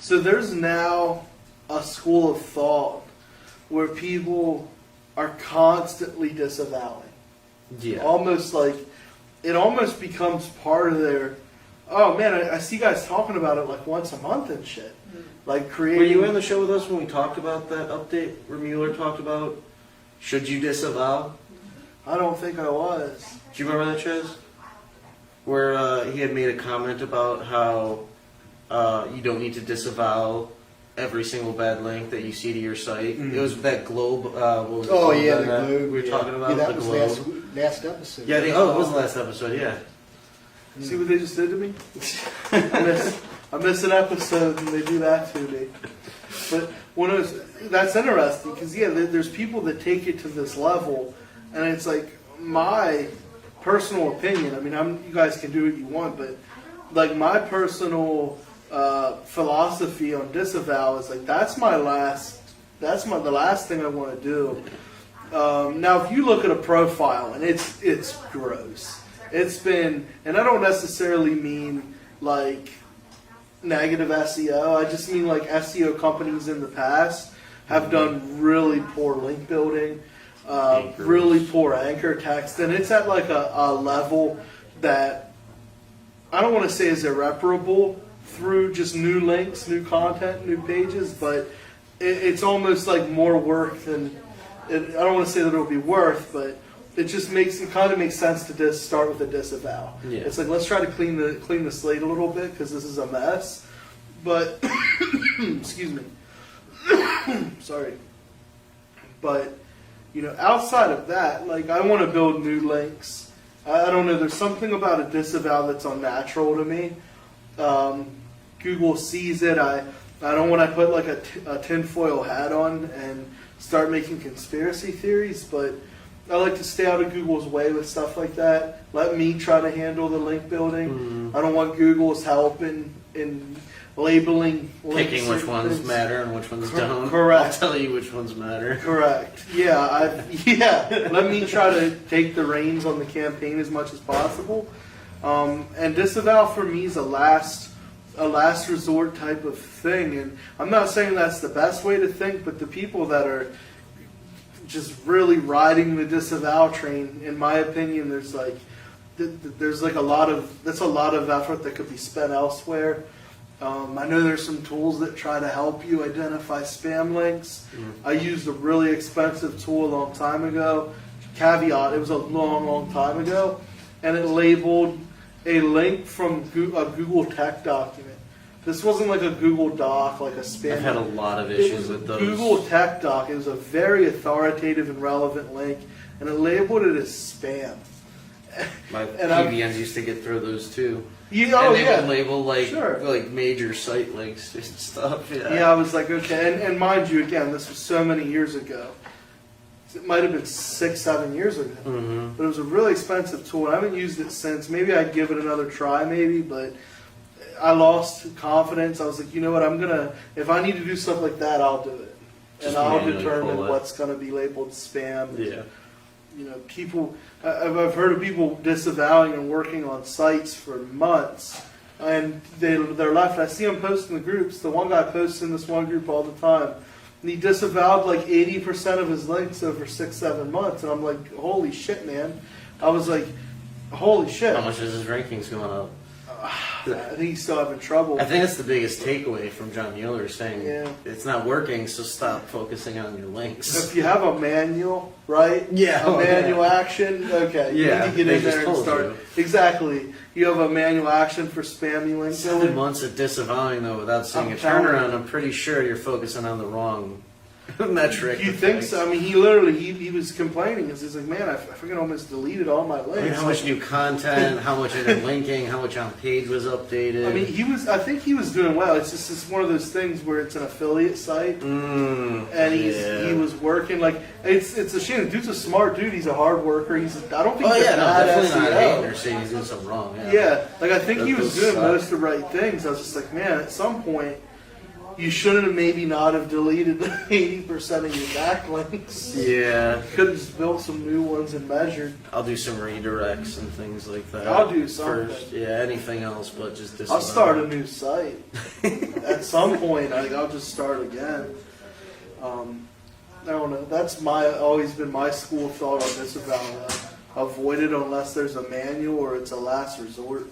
So there's now a school of thought where people are constantly disavowing. Yeah. Almost like, it almost becomes part of their, oh man, I see guys talking about it like once a month and shit. Like creating. Were you in the show with us when we talked about that update where Mueller talked about, should you disavow? I don't think I was. Do you remember that, Chaz? Where he had made a comment about how you don't need to disavow every single bad link that you see to your site. Mm-hmm. It was that globe. What was it Oh called yeah, then the that globe. we were talking about. Yeah, that the was globe. last episode. Yeah, it was the last episode. Yeah. See what they just did to me? I miss an episode and they do that to me. But that's interesting because there's people that take it to this level, and it's like my personal opinion. I mean, you guys can do what you want, but like my personal philosophy on Disavow is like the last thing I want to do. Now, if you look at a profile and it's gross. It's been, and I don't necessarily mean like negative SEO. I just mean like SEO companies in the past have done really poor link building, really poor anchor text, and it's at like a level that I don't want to say is irreparable through just new links, new content, new pages, but it's almost like more work than, I don't want to say that it'll be worth, but it just kind of makes sense to just start with a disavow. Yeah. It's like, let's try to clean the slate a little bit because this is a mess. But excuse me, sorry. But outside of that, like I want to build new links. I don't know. There's something about a disavow that's unnatural to me. Google sees it. I don't want to put like a tinfoil hat on and start making conspiracy theories, but I like to stay out of Google's way with stuff like that. Let me try to handle the link building. Mm-hmm. I don't want Google's help in labeling links. Picking which ones matter and which ones don't. Correct. I'll tell you which ones matter. Correct. Yeah. Let me try to take the reins on the campaign as much as possible. And Disavow for me is a last resort type of thing. And I'm not saying that's the best way to think, but the people that are just really riding the Disavow train, in my opinion, there's like a lot of effort that could be spent elsewhere. I know there's some tools that try to help you identify spam links. Mm-hmm. I used a really expensive tool a long time ago. Caveat, it was a long time ago, and it labeled a link from a Google Tech document. This wasn't like a Google Doc, like a spam. I've had a lot of issues with those. Google Tech Doc. It was a very authoritative and relevant link, and it labeled it as spam. My PBNs used to get through those too. And they would label like major site links and stuff. Yeah, I was like, okay, and mind you, again, this was so many years ago. It might have been 6-7 years ago, mm-hmm. But it was a really expensive tool. I haven't used it since. Maybe I'd give it another try, but I lost confidence. I was like, you know what, if I need to do stuff like that, I'll do it. And I'll determine what's going to be labeled spam. Yeah. People, I've heard of people disavowing and working on sites for months, and they're left. I see them posting in the groups. The one guy posts in this one group all the time, and he disavowed like 80% of his links over 6-7 months, and I'm like, holy shit, man. I was like, holy shit. How much is his rankings going up? I think he's still having trouble. I think that's the biggest takeaway from John Mueller, saying it's not working, so stop focusing on your links. If you have a manual, right? Yeah. A manual action, okay. Yeah, you need to get in there and start. You. Exactly. You have a manual action for spammy links. 7 months of disavowing, though, without seeing a turnaround, I'm pretty sure you're focusing on the wrong metric. You think so? I mean, he literally, he was complaining. He's like, man, I freaking almost deleted all my links. I mean, how much new content, how much interlinking, how much on page was updated. I mean, I think he was doing well. It's just one of those things where it's an affiliate site, and he was working like it's a shame. The dude's a smart dude. He's a hard worker. I don't think definitely not hating or saying he's doing something wrong. Yeah, like I think he was doing most of the right things. I was just like, man, at some point, you shouldn't have maybe not have deleted 80% of your backlinks. Yeah, You could have just built some new ones and measured. I'll do some redirects and things like that. I'll do something. First. Yeah, anything else but just disavow. I'll start a new site. At some point, I'll just start again. I don't know. That's always been my school of thought on Disavow. Avoid it unless there's a manual or it's a last resort.